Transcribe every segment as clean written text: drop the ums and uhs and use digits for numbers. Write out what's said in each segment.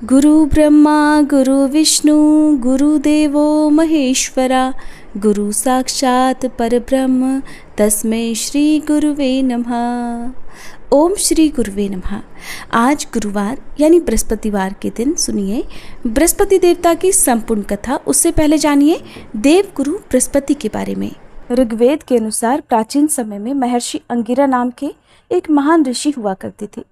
गुरु ब्रह्मा गुरु विष्णु गुरुदेवो महेश्वरा गुरु साक्षात परब्रह्म तस्मै श्री गुरुवे नमः। ओम श्री गुरुवे नमः। आज गुरुवार यानी बृहस्पतिवार के दिन सुनिए बृहस्पति देवता की संपूर्ण कथा। उससे पहले जानिए देव गुरु बृहस्पति के बारे में। ऋग्वेद के अनुसार प्राचीन समय में महर्षि अंगिरा नाम के एक महान ऋषि हुआ करते थे।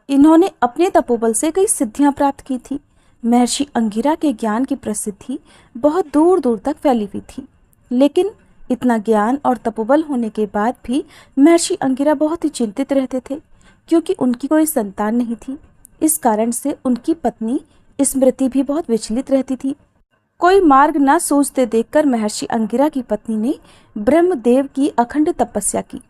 इन्होंने अपने तपोबल से कई सिद्धियां प्राप्त की थी। महर्षि अंगिरा के ज्ञान की प्रसिद्धि बहुत दूर दूर तक फैली हुई थी, लेकिन इतना ज्ञान और तपोबल होने के बाद भी महर्षि अंगिरा बहुत ही चिंतित रहते थे, क्योंकि उनकी कोई संतान नहीं थी। इस कारण से उनकी पत्नी स्मृति भी बहुत विचलित रहती थी। कोई मार्ग न सूझते देखकर महर्षि अंगिरा की पत्नी ने ब्रह्मदेव की अखंड तपस्या की।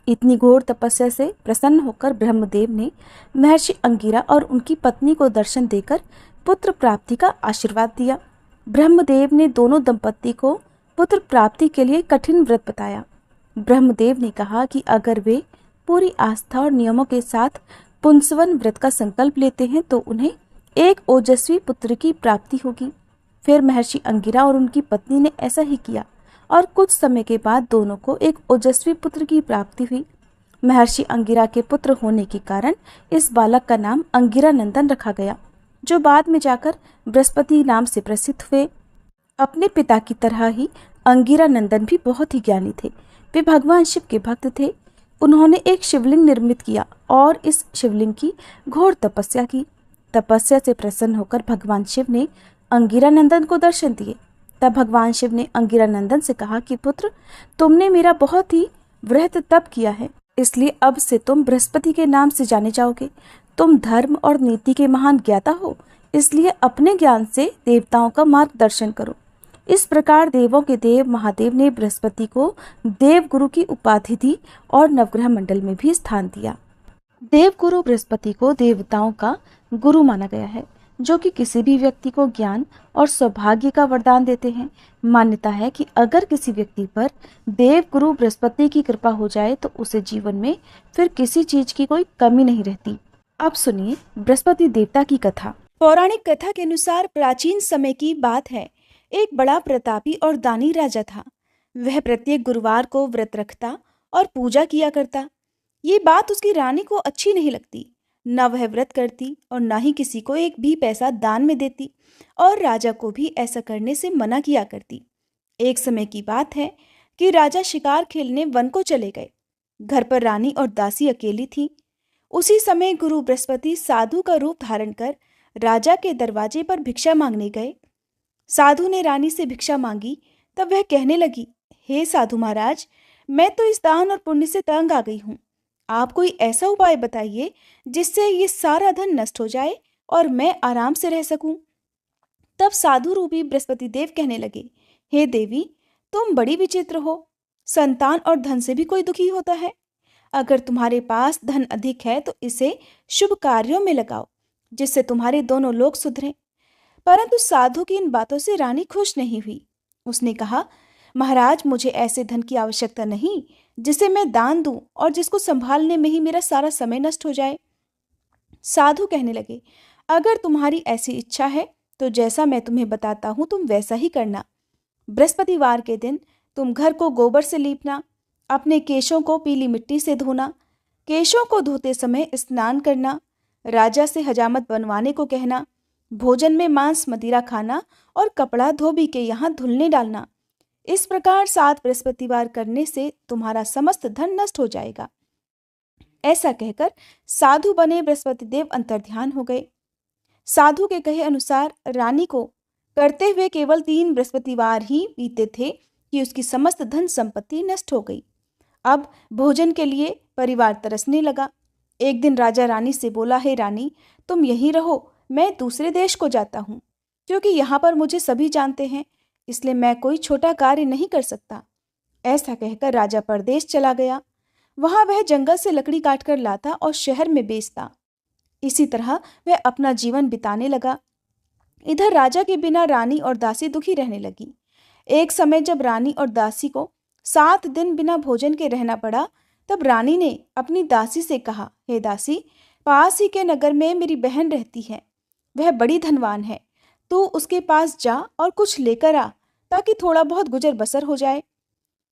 इतनी घोर तपस्या से प्रसन्न होकर ब्रह्मदेव ने महर्षि अंगिरा और उनकी पत्नी को दर्शन देकर पुत्र प्राप्ति का आशीर्वाद दिया। ब्रह्मदेव ने दोनों दंपत्ति को पुत्र प्राप्ति के लिए कठिन व्रत बताया। ब्रह्मदेव ने कहा कि अगर वे पूरी आस्था और नियमों के साथ पुंसवन व्रत का संकल्प लेते हैं तो उन्हें एक ओजस्वी पुत्र की प्राप्ति होगी। फिर महर्षि अंगिरा और उनकी पत्नी ने ऐसा ही किया और कुछ समय के बाद दोनों को एक ओजस्वी पुत्र की प्राप्ति हुई। महर्षि अंगिरा के पुत्र होने के कारण इस बालक का नाम अंगिरा नंदन रखा गया, जो बाद में जाकर बृहस्पति नाम से प्रसिद्ध हुए। अपने पिता की तरह ही अंगिरा नंदन भी बहुत ही ज्ञानी थे। वे भगवान शिव के भक्त थे। उन्होंने एक शिवलिंग निर्मित किया और इस शिवलिंग की घोर तपस्या की। तपस्या से प्रसन्न होकर भगवान शिव ने अंगिरा नंदन को दर्शन दिए। तब भगवान शिव ने अंगिरा नंदन से कहा कि पुत्र, तुमने मेरा बहुत ही वृहत तप किया है, इसलिए अब से तुम बृहस्पति के नाम से जाने जाओगे। तुम धर्म और नीति के महान ज्ञाता हो, इसलिए अपने ज्ञान से देवताओं का मार्गदर्शन करो। इस प्रकार देवों के देव महादेव ने बृहस्पति को देवगुरु की उपाधि दी और नवग्रह मंडल में भी स्थान दिया। देवगुरु बृहस्पति को देवताओं का गुरु माना गया है, जो कि किसी भी व्यक्ति को ज्ञान और सौभाग्य का वरदान देते हैं। मान्यता है कि अगर किसी व्यक्ति पर देवगुरु बृहस्पति की कृपा हो जाए तो उसे जीवन में फिर किसी चीज की कोई कमी नहीं रहती। अब सुनिए बृहस्पति देवता की कथा। पौराणिक कथा के अनुसार प्राचीन समय की बात है। एक बड़ा प्रतापी और दानी राजा था। वह प्रत्येक गुरुवार को व्रत रखता और पूजा किया करता। ये बात उसकी रानी को अच्छी नहीं लगती। न वह व्रत करती और न ही किसी को एक भी पैसा दान में देती, और राजा को भी ऐसा करने से मना किया करती। एक समय की बात है कि राजा शिकार खेलने वन को चले गए। घर पर रानी और दासी अकेली थी। उसी समय गुरु बृहस्पति साधु का रूप धारण कर राजा के दरवाजे पर भिक्षा मांगने गए। साधु ने रानी से भिक्षा मांगी। तब वह कहने लगी, हे साधु महाराज, मैं तो इस दान और पुण्य से तंग आ गई हूँ। आप कोई ऐसा उपाय बताइए जिससे ये सारा धन नष्ट हो जाए और मैं आराम से रह सकूं। तब साधु रूपी बृहस्पति देव कहने लगे, हे देवी, तुम बड़ी विचित्र हो। संतान और धन से भी कोई दुखी होता है। अगर तुम्हारे पास धन अधिक है तो इसे शुभ कार्यों में लगाओ, जिससे तुम्हारे दोनों लोग सुधरें। परंतु साधु की इन बातों से रानी खुश नहीं हुई। उसने कहा, महाराज, मुझे ऐसे धन की आवश्यकता नहीं जिसे मैं दान दूं और जिसको संभालने में ही मेरा सारा समय नष्ट हो जाए। साधु कहने लगे, अगर तुम्हारी ऐसी इच्छा है तो जैसा मैं तुम्हें बताता हूं तुम वैसा ही करना। बृहस्पतिवार के दिन तुम घर को गोबर से लीपना, अपने केशों को पीली मिट्टी से धोना, केशों को धोते समय स्नान करना, राजा से हजामत बनवाने को कहना, भोजन में मांस मदिरा खाना और कपड़ा धोबी के यहाँ धुलने डालना। इस प्रकार 7 बृहस्पतिवार करने से तुम्हारा समस्त धन नष्ट हो जाएगा। ऐसा कहकर साधु बने बृहस्पति देव अंतर्ध्यान हो गए। साधु के कहे अनुसार रानी को करते हुए केवल 3 बृहस्पतिवार ही बीते थे कि उसकी समस्त धन संपत्ति नष्ट हो गई। अब भोजन के लिए परिवार तरसने लगा। एक दिन राजा रानी से बोला, हे रानी, तुम यहीं रहो, मैं दूसरे देश को जाता हूँ, क्योंकि यहाँ पर मुझे सभी जानते हैं, इसलिए मैं कोई छोटा कार्य नहीं कर सकता। ऐसा कहकर राजा परदेश चला गया। वहां वह जंगल से लकड़ी काटकर लाता और शहर में बेचता। इसी तरह वह अपना जीवन बिताने लगा। इधर राजा के बिना रानी और दासी दुखी रहने लगी। एक समय जब रानी और दासी को 7 दिन बिना भोजन के रहना पड़ा, तब रानी ने अपनी दासी से कहा, हे दासी, पास ही के नगर में मेरी बहन रहती है। वह बड़ी धनवान है। तू उसके पास जा और कुछ लेकर आ, ताकि थोड़ा बहुत गुजर बसर हो जाए।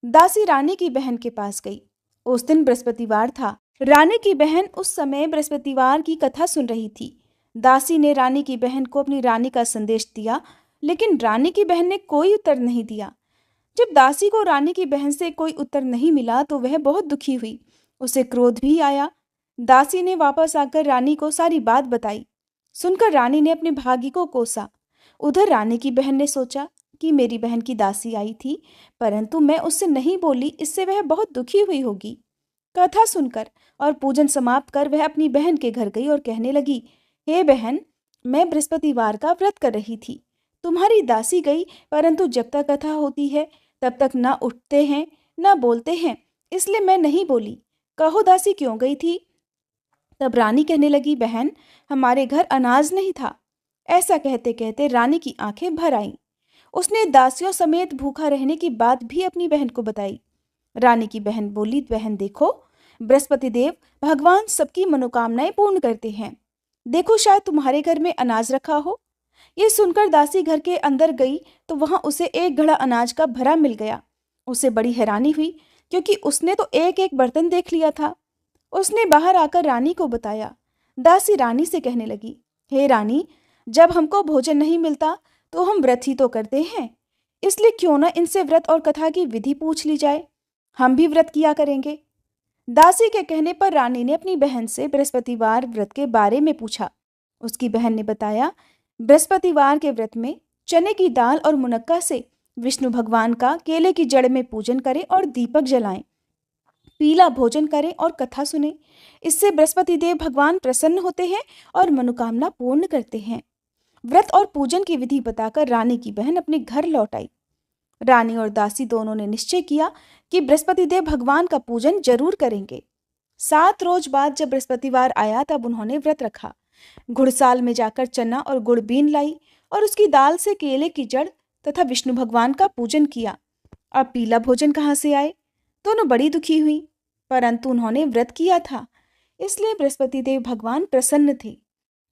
दासी रानी की बहन के पास गई। उस दिन बृहस्पतिवार था। रानी की बहन उस समय बृहस्पतिवार की कथा सुन रही थी। दासी ने रानी की बहन को अपनी रानी का संदेश दिया, लेकिन रानी की बहन ने कोई उत्तर नहीं दिया। जब दासी को रानी की बहन से कोई उत्तर नहीं मिला तो वह बहुत दुखी हुई। उसे क्रोध भी आया। दासी ने वापस आकर रानी को सारी बात बताई। सुनकर रानी ने अपने भागी को कोसा। उधर रानी की बहन ने सोचा कि मेरी बहन की दासी आई थी, परंतु मैं उससे नहीं बोली, इससे वह बहुत दुखी हुई होगी। कथा सुनकर और पूजन समाप्त कर वह अपनी बहन के घर गई और कहने लगी, हे बहन, मैं बृहस्पतिवार का व्रत कर रही थी। तुम्हारी दासी गई, परंतु जब तक कथा होती है तब तक ना उठते हैं ना बोलते हैं, इसलिए मैं नहीं बोली। कहो दासी क्यों गई थी? तब रानी कहने लगी, बहन, हमारे घर अनाज नहीं था। ऐसा कहते कहते रानी की आंखें भर आईं। उसने दासियों समेत भूखा रहने की बात भी अपनी बहन को बताई। रानी की बहन बोली, बहन देखो, बृहस्पति देव भगवान सबकी मनोकामनाएं पूर्ण करते हैं। देखो, शायद तुम्हारे घर में अनाज रखा हो। ये सुनकर दासी घर के अंदर गई तो वहां उसे एक घड़ा अनाज का भरा मिल गया। उसे बड़ी हैरानी हुई, क्योंकि उसने तो एक एक बर्तन देख लिया था। उसने बाहर आकर रानी को बताया। दासी रानी से कहने लगी, हे रानी, जब हमको भोजन नहीं मिलता तो हम व्रत ही तो करते हैं, इसलिए क्यों न इनसे व्रत और कथा की विधि पूछ ली जाए। हम भी व्रत किया करेंगे। दासी के कहने पर रानी ने अपनी बहन से बृहस्पतिवार व्रत के बारे में पूछा। उसकी बहन ने बताया, बृहस्पतिवार के व्रत में चने की दाल और मुनक्का से विष्णु भगवान का केले की जड़ में पूजन करें और दीपक जलाएं, पीला भोजन करें और कथा सुने। इससे बृहस्पति देव भगवान प्रसन्न होते हैं और मनोकामना पूर्ण करते हैं। व्रत और पूजन की विधि बताकर रानी की बहन अपने घर लौट आई। रानी और दासी दोनों ने निश्चय किया कि बृहस्पति देव भगवान का पूजन जरूर करेंगे। 7 रोज बाद जब बृहस्पतिवार आया तब उन्होंने व्रत रखा। घुड़साल में जाकर चना और गुड़ बीन लाई और उसकी दाल से केले की जड़ तथा विष्णु भगवान का पूजन किया। अब पीला भोजन कहाँ से आए? दोनों बड़ी दुखी हुई, परंतु उन्होंने व्रत किया था, इसलिए बृहस्पति देव भगवान प्रसन्न थे।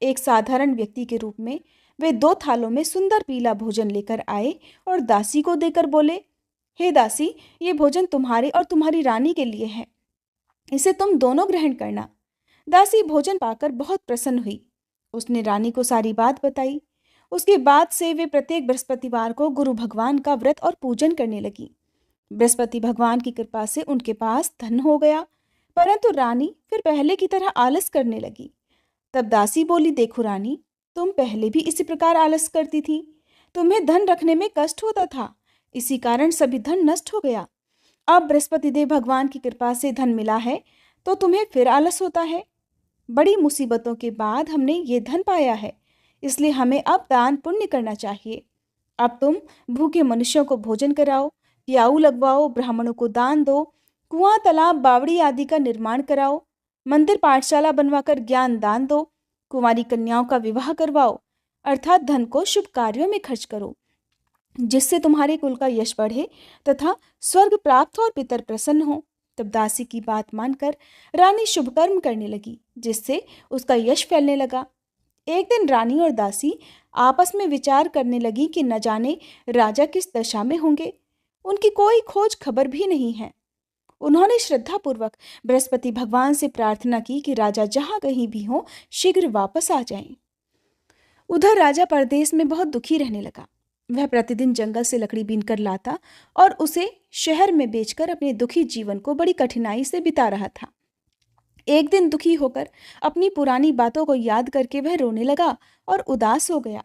एक साधारण व्यक्ति के रूप में वे 2 थालों में सुंदर पीला भोजन लेकर आए और दासी को देकर बोले, हे दासी, ये भोजन तुम्हारे और तुम्हारी रानी के लिए है, इसे तुम दोनों ग्रहण करना। दासी भोजन पाकर बहुत प्रसन्न हुई। उसने रानी को सारी बात बताई। उसके बाद से वे प्रत्येक बृहस्पतिवार को गुरु भगवान का व्रत और पूजन करने लगी। बृहस्पति भगवान की कृपा से उनके पास धन हो गया, परंतु रानी फिर पहले की तरह आलस करने लगी। तब दासी बोली, देखो रानी, तुम पहले भी इसी प्रकार आलस करती थी। तुम्हें धन रखने में कष्ट होता था, इसी कारण सभी धन नष्ट हो गया। अब बृहस्पति देव भगवान की कृपा से धन मिला है तो तुम्हें फिर आलस होता है। बड़ी मुसीबतों के बाद हमने ये धन पाया है, इसलिए हमें अब दान पुण्य करना चाहिए। अब तुम भूखे मनुष्यों को भोजन कराओ, प्याऊ लगवाओ, ब्राह्मणों को दान दो, कुआं, तालाब, बावड़ी आदि का निर्माण कराओ, मंदिर पाठशाला बनवाकर ज्ञान दान दो, कुंवारी कन्याओं का विवाह करवाओ, अर्थात धन को शुभ कार्यों में खर्च करो, जिससे तुम्हारे कुल का यश बढ़े तथा स्वर्ग प्राप्त हो और पितर प्रसन्न हो। तब दासी की बात मानकर रानी शुभ कर्म करने लगी, जिससे उसका यश फैलने लगा। एक दिन रानी और दासी आपस में विचार करने लगी कि न जाने राजा किस दशा में होंगे। उनकी कोई खोज खबर भी नहीं है। उन्होंने श्रद्धापूर्वक बृहस्पति भगवान से प्रार्थना की कि राजा जहां कहीं भी हो शीघ्र वापस आ जाएं। उधर राजा परदेश में बहुत दुखी रहने लगा। वह प्रतिदिन जंगल से लकड़ी बीनकर लाता और उसे शहर में बेचकर अपने दुखी जीवन को बड़ी कठिनाई से बिता रहा था। एक दिन दुखी होकर अपनी पुरानी बातों को याद करके वह रोने लगा और उदास हो गया।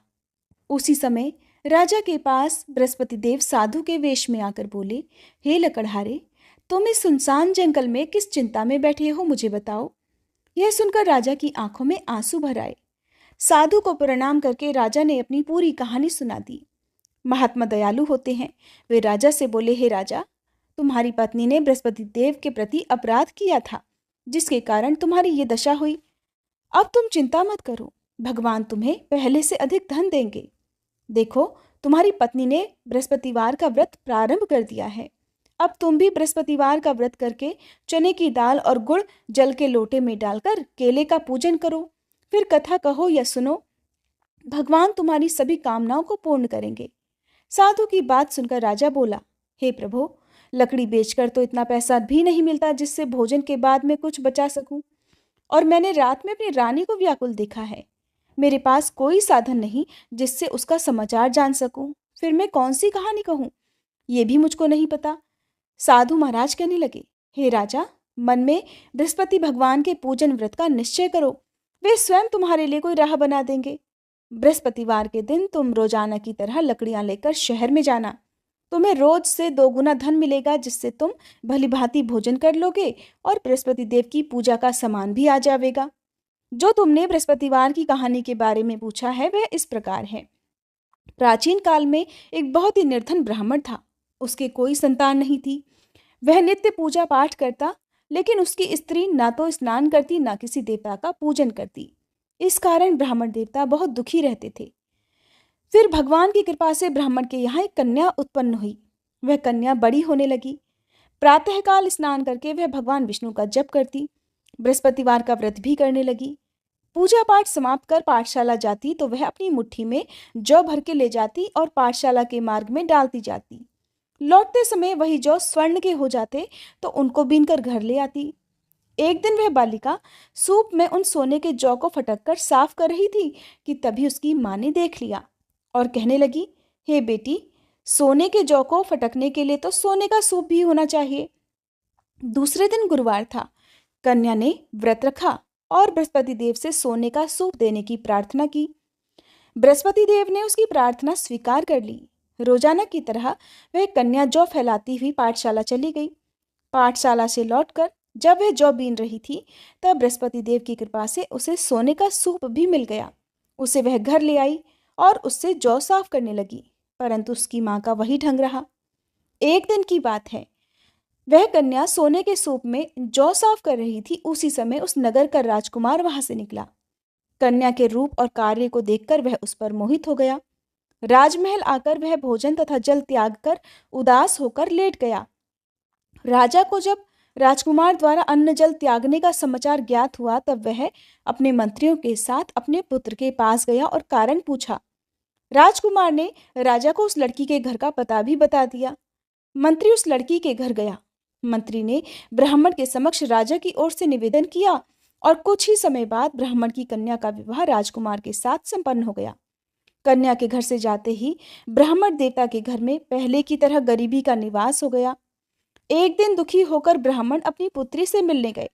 उसी समय राजा के पास बृहस्पति देव साधु के वेश में आकर बोले, हे लकड़हारे, तुम इस सुनसान जंगल में किस चिंता में बैठे हो, मुझे बताओ। यह सुनकर राजा की आंखों में आंसू भर आए। साधु को प्रणाम करके राजा ने अपनी पूरी कहानी सुना दी। महात्मा दयालु होते हैं। वे राजा से बोले, हे राजा, तुम्हारी पत्नी ने बृहस्पति देव के प्रति अपराध किया था, जिसके कारण तुम्हारी ये दशा हुई। अब तुम चिंता मत करो, भगवान तुम्हें पहले से अधिक धन देंगे। देखो, तुम्हारी पत्नी ने बृहस्पतिवार का व्रत प्रारंभ कर दिया है। अब तुम भी बृहस्पतिवार का व्रत करके चने की दाल और गुड़ जल के लोटे में डालकर केले का पूजन करो, फिर कथा कहो या सुनो। भगवान तुम्हारी सभी कामनाओं को पूर्ण करेंगे। साधु की बात सुनकर राजा बोला, हे प्रभु, लकड़ी बेचकर तो इतना पैसा भी नहीं मिलता जिससे भोजन के बाद में कुछ बचा सकूं। और मैंने रात में अपनी रानी को व्याकुल देखा है। मेरे पास कोई साधन नहीं जिससे उसका समाचार जान सकूं। फिर मैं कौन सी कहानी कहूं, ये भी मुझको नहीं पता। साधु महाराज कहने लगे, हे राजा, मन में बृहस्पति भगवान के पूजन व्रत का निश्चय करो, वे स्वयं तुम्हारे लिए कोई राह बना देंगे। बृहस्पतिवार के दिन तुम रोजाना की तरह लकड़ियां लेकर शहर में जाना। तुम्हें रोज से 2 गुना धन मिलेगा, जिससे तुम भली भांति भोजन कर लोगे और बृहस्पति देव की पूजा का सामान भी आ जाएगा। जो तुमने बृहस्पतिवार की कहानी के बारे में पूछा है वह इस प्रकार है। प्राचीन काल में एक बहुत ही निर्धन ब्राह्मण था। उसके कोई संतान नहीं थी। वह नित्य पूजा पाठ करता, लेकिन उसकी स्त्री ना तो स्नान करती ना किसी देवता का पूजन करती। इस कारण ब्राह्मण देवता बहुत दुखी रहते थे। फिर भगवान की कृपा से ब्राह्मण के यहाँ एक कन्या उत्पन्न हुई। वह कन्या बड़ी होने लगी। प्रातःकाल स्नान करके वह भगवान विष्णु का जप करती, बृहस्पतिवार का व्रत भी करने लगी। पूजा पाठ समाप्त कर पाठशाला जाती तो वह अपनी मुट्ठी में जौ भर के ले जाती और पाठशाला के मार्ग में डालती जाती। लौटते समय वही जौ स्वर्ण के हो जाते तो उनको बीनकर घर ले आती। एक दिन वह बालिका सूप में उन सोने के जौ को फटक कर साफ कर रही थी कि तभी उसकी माँ ने देख लिया और कहने लगी, हे बेटी, सोने के जौ को फटकने के लिए तो सोने का सूप भी होना चाहिए। दूसरे दिन गुरुवार था। कन्या ने व्रत रखा और बृहस्पति देव से सोने का सूप देने की प्रार्थना की। बृहस्पति देव ने उसकी प्रार्थना स्वीकार कर ली। रोजाना की तरह वह कन्या जौ फैलाती हुई पाठशाला चली गई। पाठशाला से लौटकर जब वह जौ बीन रही थी तब बृहस्पति देव की कृपा से उसे सोने का सूप भी मिल गया। उसे वह घर ले आई और उससे जौ साफ करने लगी, परंतु उसकी माँ का वही ढंग रहा। एक दिन की बात है, वह कन्या सोने के सूप में जौ साफ कर रही थी। उसी समय उस नगर का राजकुमार वहां से निकला। कन्या के रूप और कार्य को देखकर वह उस पर मोहित हो गया। राजमहल आकर वह भोजन तथा जल त्याग कर उदास होकर लेट गया। राजा को जब राजकुमार द्वारा अन्न जल त्यागने का समाचार ज्ञात हुआ तब वह अपने मंत्रियों के साथ अपने पुत्र के पास गया और कारण पूछा। राजकुमार ने राजा को उस लड़की के घर का पता भी बता दिया। मंत्री उस लड़की के घर गया। मंत्री ने ब्राह्मण के समक्ष राजा की ओर से निवेदन किया और कुछ ही समय बाद ब्राह्मण की कन्या का विवाह राजकुमार के साथ संपन्न हो गया। कन्या के घर से जाते ही ब्राह्मण देवता के घर में पहले की तरह गरीबी का निवास हो गया। एक दिन दुखी होकर ब्राह्मण अपनी पुत्री से मिलने गए।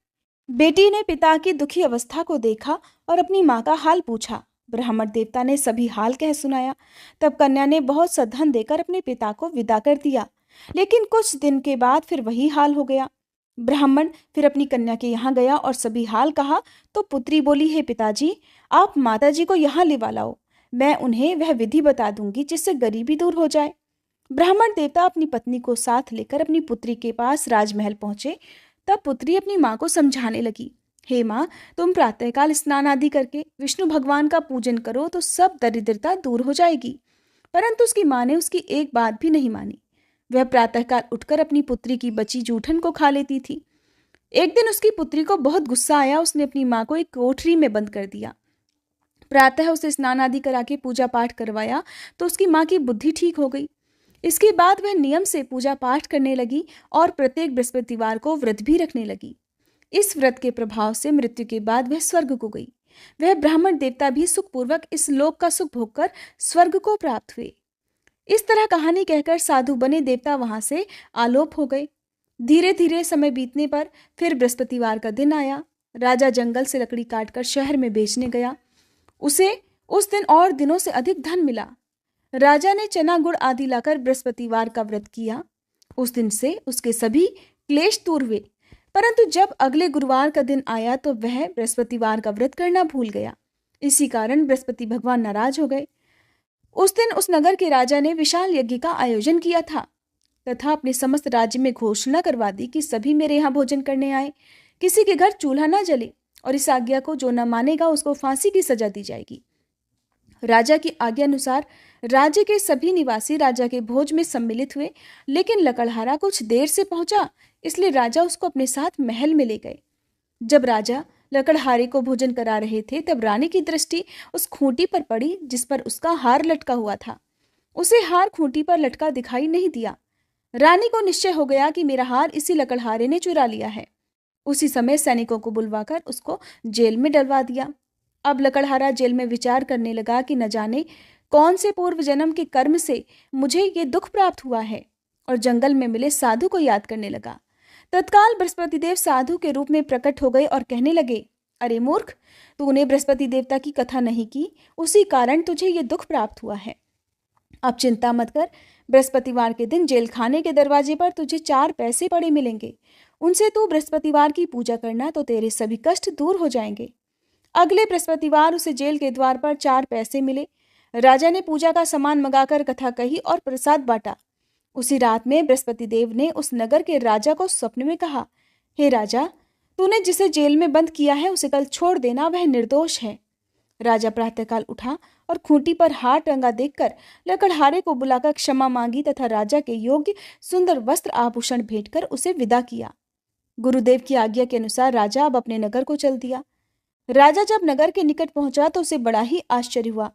बेटी ने पिता की दुखी अवस्था को देखा और अपनी माँ का हाल पूछा। ब्राह्मण देवता ने सभी हाल कह सुनाया। तब कन्या ने बहुत सा धन देकर अपने पिता को विदा कर दिया, लेकिन कुछ दिन के बाद फिर वही हाल हो गया। ब्राह्मण फिर अपनी कन्या के यहाँ गया और सभी हाल कहा तो पुत्री बोली, हे पिताजी, आप माताजी को यहाँ लिवा लाओ, मैं उन्हें वह विधि बता दूंगी जिससे गरीबी दूर हो जाए। ब्राह्मण देवता अपनी पत्नी को साथ लेकर अपनी पुत्री के पास राजमहल पहुंचे। तब पुत्री अपनी माँ को समझाने लगी, हे माँ, तुम प्रातःकाल स्नान आदि करके विष्णु भगवान का पूजन करो तो सब दरिद्रता दूर हो जाएगी। परंतु उसकी माँ ने उसकी एक बात भी नहीं मानी। वह प्रातःकाल उठकर अपनी पुत्री की बची जूठन को खा लेती थी। एक दिन उसकी पुत्री को बहुत गुस्सा आया। उसने अपनी माँ को एक कोठरी में बंद कर दिया। प्रातः उसे स्नान आदि करा के पूजा पाठ करवाया तो उसकी माँ की बुद्धि ठीक हो गई। इसके बाद वह नियम से पूजा पाठ करने लगी और प्रत्येक बृहस्पतिवार को व्रत भी रखने लगी। इस व्रत के प्रभाव से मृत्यु के बाद वह स्वर्ग को गई। वह ब्राह्मण देवता भी सुखपूर्वक इस लोक का सुख भोगकर स्वर्ग को प्राप्त हुए। इस तरह कहानी कहकर साधु बने देवता वहां से आलोप हो गए। धीरे धीरे समय बीतने पर फिर बृहस्पतिवार का दिन आया। राजा जंगल से लकड़ी काटकर शहर में बेचने गया। उसे उस दिन और दिनों से अधिक धन मिला। राजा ने चना गुड़ आदि लाकर बृहस्पतिवार का व्रत किया। उस दिन से उसके सभी क्लेश दूर हुए। परंतु जब अगले गुरुवार का दिन आया तो वह बृहस्पतिवार का व्रत करना भूल गया। इसी कारण बृहस्पति भगवान नाराज हो गए। उस दिन उस नगर के राजा ने विशाल यज्ञ का आयोजन किया था तथा अपने समस्त राज्य में घोषणा करवा दी कि सभी मेरे यहाँ भोजन करने आए, किसी के घर चूल्हा न जले और इस आज्ञा को जो न मानेगा उसको फांसी की सजा दी जाएगी। राजा की आज्ञा अनुसार राज्य के सभी निवासी राजा के भोज में सम्मिलित हुए, लेकिन लकड़हारा कुछ देर से पहुंचा, इसलिए राजा उसको अपने साथ महल में ले गए। जब राजा लकड़हारे को भोजन करा रहे थे, तब रानी की दृष्टि उस खूंटी पर पड़ी जिस पर उसका हार लटका हुआ था। उसे हार खूंटी पर लटका दिखाई नहीं दिया। रानी को निश्चय हो गया कि मेरा हार इसी लकड़हारे ने चुरा लिया है। उसी समय सैनिकों को बुलवाकर उसको जेल में डलवा दिया। अब लकड़हारा जेल में विचार करने लगा कि न जाने कौन से पूर्व जन्म के कर्म से मुझे ये दुख प्राप्त हुआ है, और जंगल में मिले साधु को याद करने लगा। तत्काल बृहस्पति देव साधु के रूप में प्रकट हो गए और कहने लगे, अरे मूर्ख, तूने बृहस्पति देवता की कथा नहीं की, उसी कारण तुझे ये दुख प्राप्त हुआ है। अब चिंता मत कर, बृहस्पतिवार के दिन जेल खाने के दरवाजे पर तुझे 4 पैसे पड़े मिलेंगे। उनसे तू बृहस्पतिवार की पूजा करना तो तेरे सभी कष्ट दूर हो जाएंगे। अगले बृहस्पतिवार उसे जेल के द्वार पर 4 पैसे मिले। राजा ने पूजा का सामान मंगाकर कथा कही और प्रसाद बांटा। उसी रात में बृहस्पति देव ने उस नगर के राजा को स्वप्न में कहा, हे राजा, तूने जिसे जेल में बंद किया है उसे कल छोड़ देना, वह निर्दोष है। राजा प्रातःकाल उठा और खूंटी पर हार टंगा देखकर लकड़हारे को बुलाकर क्षमा मांगी तथा राजा के योग्य सुंदर वस्त्र आभूषण भेंटकर उसे विदा किया। गुरुदेव की आज्ञा के अनुसार राजा अब अपने नगर को चल दिया। राजा जब नगर के निकट पहुंचा तो उसे बड़ा ही आश्चर्य हुआ।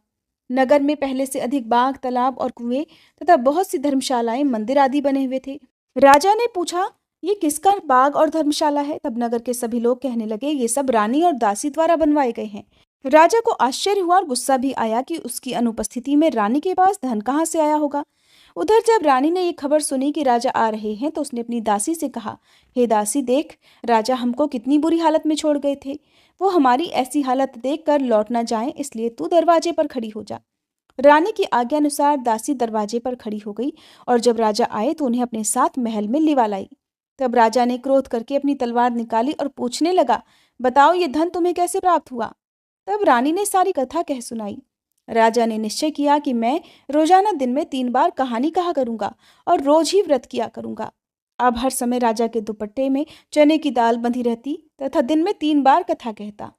नगर में पहले से अधिक बाग, तालाब और कुएं तथा बहुत सी धर्मशालाएं, मंदिर आदि बने हुए थे। राजा ने पूछा, ये किसका बाग और धर्मशाला है? तब नगर के सभी लोग कहने लगे, ये सब रानी और दासी द्वारा बनवाए गए हैं। राजा को आश्चर्य हुआ और गुस्सा भी आया कि उसकी अनुपस्थिति में रानी के पास धन कहाँ से आया होगा। उधर जब रानी ने ये खबर सुनी कि राजा आ रहे हैं तो उसने अपनी दासी से कहा, हे दासी, देख, राजा हमको कितनी बुरी हालत में छोड़ गए थे। वो हमारी ऐसी हालत देखकर लौट ना जाएं, इसलिए तू दरवाजे पर खड़ी हो जा। रानी की आज्ञा अनुसार दासी दरवाजे पर खड़ी हो गई और जब राजा आए तो उन्हें अपने साथ महल में लिवा लाई। तब राजा ने क्रोध करके अपनी तलवार निकाली और पूछने लगा, बताओ, ये धन तुम्हें कैसे प्राप्त हुआ? तब रानी ने सारी कथा कह सुनाई। राजा ने निश्चय किया कि मैं रोजाना दिन में 3 बार कहानी कहा करूंगा और रोज ही व्रत किया करूंगा। अब हर समय राजा के दुपट्टे में चने की दाल बंधी रहती तथा दिन में 3 बार कथा कहता।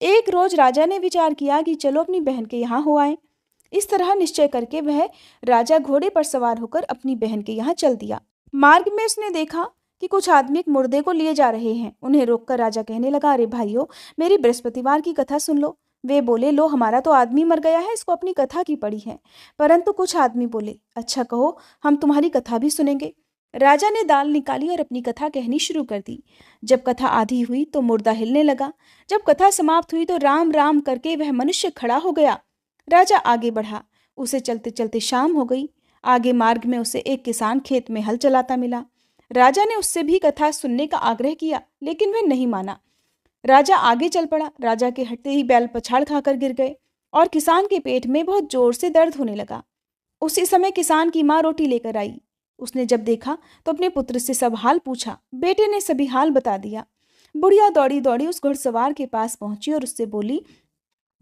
एक रोज राजा ने विचार किया कि चलो अपनी बहन के यहाँ हो आए। इस तरह निश्चय करके वह राजा घोड़े पर सवार होकर अपनी बहन के यहाँ चल दिया। मार्ग में उसने देखा कि कुछ आदमी एक मुर्दे को लिए जा रहे हैं। उन्हें रोककर राजा कहने लगा, अरे भाइयों, मेरी बृहस्पतिवार की कथा सुन लो। वे बोले, लो, हमारा तो आदमी मर गया है, इसको अपनी कथा की पड़ी है। परंतु कुछ आदमी बोले, अच्छा कहो, हम तुम्हारी कथा भी सुनेंगे। राजा ने दाल निकाली और अपनी कथा कहनी शुरू कर दी। जब कथा आधी हुई तो मुर्दा हिलने लगा। जब कथा समाप्त हुई तो राम राम करके वह मनुष्य खड़ा हो गया। राजा आगे बढ़ा। उसे चलते चलते शाम हो गई। आगे मार्ग में उसे एक किसान खेत में हल चलाता मिला। राजा ने उससे भी कथा सुनने का आग्रह किया, लेकिन वह नहीं माना। राजा आगे चल पड़ा। राजा के हटते ही बैल पछाड़ खाकर गिर गए और किसान के पेट में बहुत जोर से दर्द होने लगा। उसी समय किसान की माँ रोटी लेकर आई। उसने जब देखा तो अपने पुत्र से सब हाल पूछा। बेटे ने सभी हाल बता दिया। बुढ़िया दौड़ी दौड़ी उस घुड़सवार के पास पहुंची और उससे बोली,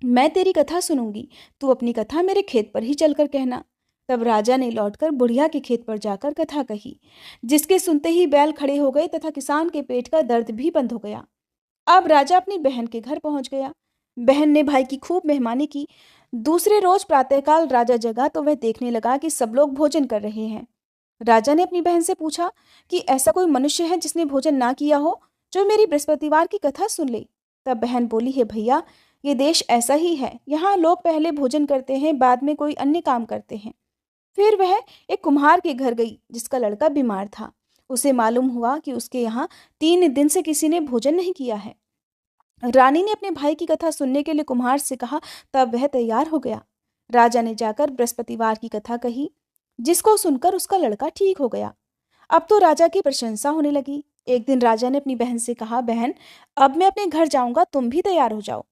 मैं तेरी कथा सुनूंगी, तू अपनी कथा मेरे खेत पर ही चलकर कहना। तब राजा ने लौटकर बुढ़िया के खेत पर जाकर कथा कही, जिसके सुनते ही बैल खड़े हो गए तथा किसान के पेट का दर्द भी बंद हो गया। अब राजा अपनी बहन के घर पहुंच गया। बहन ने भाई की खूब मेहमानी की। दूसरे रोज प्रातःकाल राजा जगा तो वह देखने लगा कि सब लोग भोजन कर रहे हैं। राजा ने अपनी बहन से पूछा कि ऐसा कोई मनुष्य है जिसने भोजन ना किया हो, जो मेरी बृहस्पतिवार की कथा सुन ले। तब बहन बोली, हे भैया, ये देश ऐसा ही है। यहाँ लोग पहले भोजन करते हैं, बाद में कोई अन्य काम करते हैं। फिर वह एक कुम्हार के घर गई जिसका लड़का बीमार था। उसे मालूम हुआ कि उसके यहाँ 3 दिन से किसी ने भोजन नहीं किया है। रानी ने अपने भाई की कथा सुनने के लिए कुम्हार से कहा, तब वह तैयार हो गया। राजा ने जाकर बृहस्पतिवार की कथा कही, जिसको सुनकर उसका लड़का ठीक हो गया। अब तो राजा की प्रशंसा होने लगी। एक दिन राजा ने अपनी बहन से कहा, बहन, अब मैं अपने घर जाऊंगा, तुम भी तैयार हो जाओ।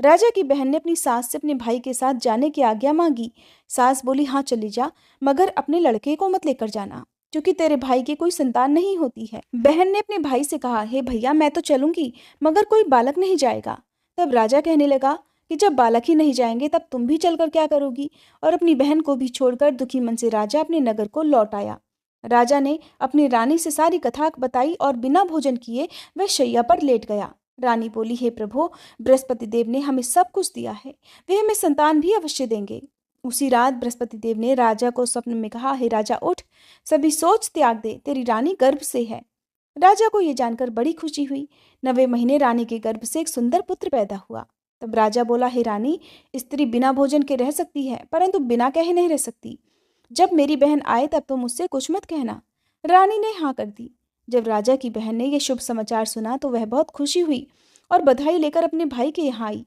राजा की बहन ने अपनी सास से अपने भाई के साथ जाने की आज्ञा मांगी। सास बोली, हाँ चली जा, मगर अपने लड़के को मत लेकर जाना, क्योंकि तेरे भाई की कोई संतान नहीं होती है। बहन ने अपने भाई से कहा, हे भैया, मैं तो चलूंगी, मगर कोई बालक नहीं जाएगा। तब राजा कहने लगा कि जब बालक ही नहीं जाएंगे तब तुम भी चलकर क्या करोगी? और अपनी बहन को भी छोड़कर दुखी मन से राजा अपने नगर को लौट आया। राजा ने अपनी रानी से सारी कथा बताई और बिना भोजन किए वह शैया पर लेट गया। रानी बोली, हे प्रभु, बृहस्पति देव ने हमें सब कुछ दिया है, वे हमें संतान भी अवश्य देंगे। उसी रात बृहस्पति देव ने राजा को स्वप्न में कहा, हे राजा, उठ, सभी सोच त्याग दे, तेरी रानी गर्भ से है। राजा को ये जानकर बड़ी खुशी हुई। 9वें महीने रानी के गर्भ से एक सुंदर पुत्र पैदा हुआ। तब राजा बोला, हे रानी, स्त्री बिना भोजन के रह सकती है, परंतु बिना कहे नहीं रह सकती। जब मेरी बहन आए तब तुम मुझसे कुछ मत कहना। रानी ने हाँ कर दी। जब राजा की बहन ने यह शुभ समाचार सुना तो वह बहुत खुशी हुई और बधाई लेकर अपने भाई के यहाँ आई।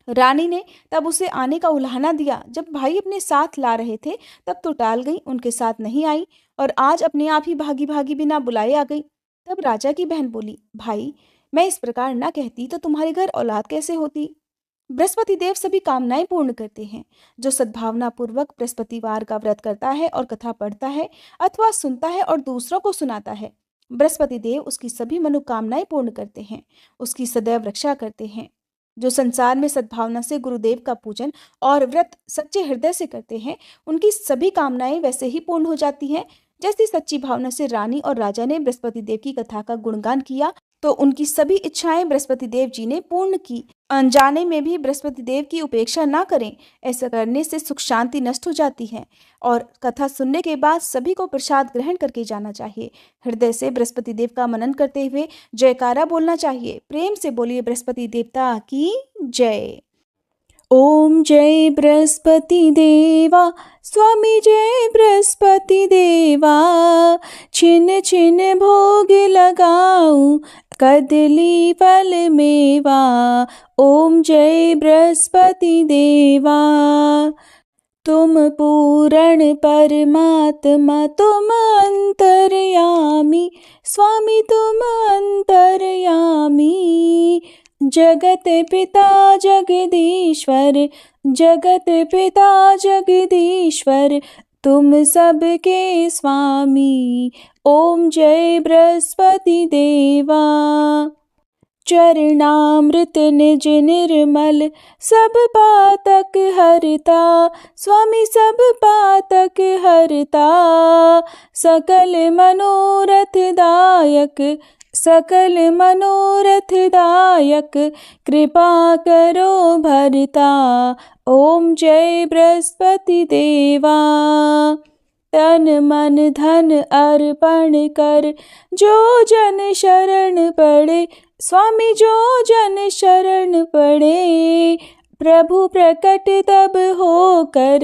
रानी ने तब उसे आने का उलाहना दिया। जब भाई अपने साथ ला रहे थे तब तो टाल गई, उनके साथ नहीं आई और आज अपने आप ही भागी भागी बिना बुलाए आ गई। तब राजा की बहन बोली, भाई, मैं इस प्रकार न कहती तो तुम्हारे घर औलाद कैसे होती। बृहस्पति देव सभी कामनाएं पूर्ण करते हैं। जो सद्भावना पूर्वक बृहस्पतिवार का व्रत करता है और कथा पढ़ता है अथवा सुनता है और दूसरों को सुनाता है, बृहस्पति देव उसकी सभी मनोकामनाएं पूर्ण करते हैं, उसकी सदैव रक्षा करते हैं। जो संसार में सद्भावना से गुरुदेव का पूजन और व्रत सच्चे हृदय से करते हैं, उनकी सभी कामनाएं वैसे ही पूर्ण हो जाती हैं। जैसी सच्ची भावना से रानी और राजा ने बृहस्पति देव की कथा का गुणगान किया तो उनकी सभी इच्छाएं बृहस्पति देव जी ने पूर्ण की। अनजाने में भी बृहस्पति देव की उपेक्षा ना करें, ऐसा करने से सुख शांति नष्ट हो जाती है। और कथा सुनने के बाद सभी को प्रसाद ग्रहण करके जाना चाहिए। हृदय से बृहस्पति देव का मनन करते हुए जयकारा बोलना चाहिए। प्रेम से बोलिए, बृहस्पति देवता की जय। ओम जय बृहस्पति देवा, स्वामी जय बृहस्पति देवा। छिन छिन भोग लगाऊं, कदली फल मेवा। ओम जय बृहस्पति देवा। तुम पूर्ण परमात्मा, तुम अंतर्यामी, स्वामी तुम अंतर्यामी। जगत पिता जगदीश्वर, जगत पिता जगदीश्वर, तुम सबके स्वामी। ओम जय बृहस्पति देवा। चरणामृत निज निर्मल, सब पातक हरता, स्वामी सब पातक हरता। सकल मनोरथ दायक, सकल मनोरथ दायक, कृपा करो भरता। ओम जय बृहस्पति देवा। तन मन धन अर्पण कर, जो जन शरण पड़े, स्वामी जो जन शरण पड़े। प्रभु प्रकट तब होकर,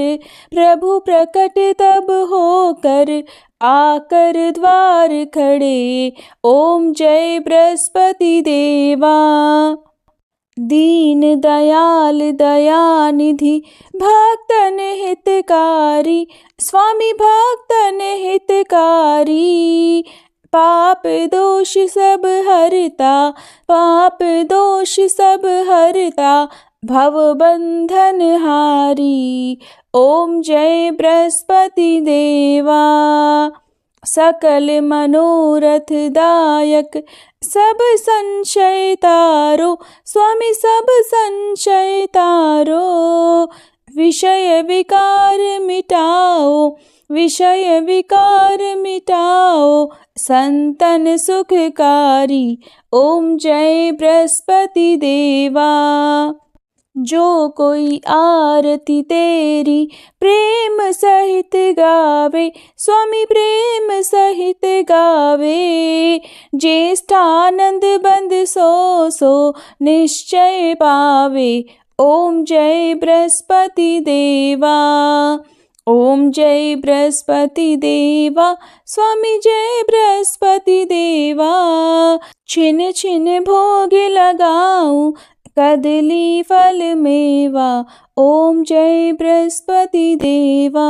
प्रभु प्रकट तब होकर, आकर द्वार खड़े। ओम जय बृहस्पति देवा। दीन दयाल दयानिधि, भक्तन हितकारी, स्वामी भक्तन हितकारी। पाप दोष सब हरता, पाप दोष सब हरता, भव बंधन हारी। ओम जय बृहस्पति देवा। सकल मनोरथ दायक, सब संशय तारो, स्वामी सब संशय तारो। विषय विकार मिटाओ, विषय विकार मिटाओ, संतन सुखकारी। ओम जय बृहस्पति देवा। जो कोई आरती तेरी प्रेम सहित गावे, स्वामी प्रेम सहित गावे। ज्येष्ठानंद बंद सो सो निश्चय पावे। ओम जय बृहस्पति देवा। ओम जय बृहस्पति देवा, स्वामी जय बृहस्पति देवा। छिन छिन भोग लगाऊं, कदली फल मेवा। ओम जय बृहस्पति देवा।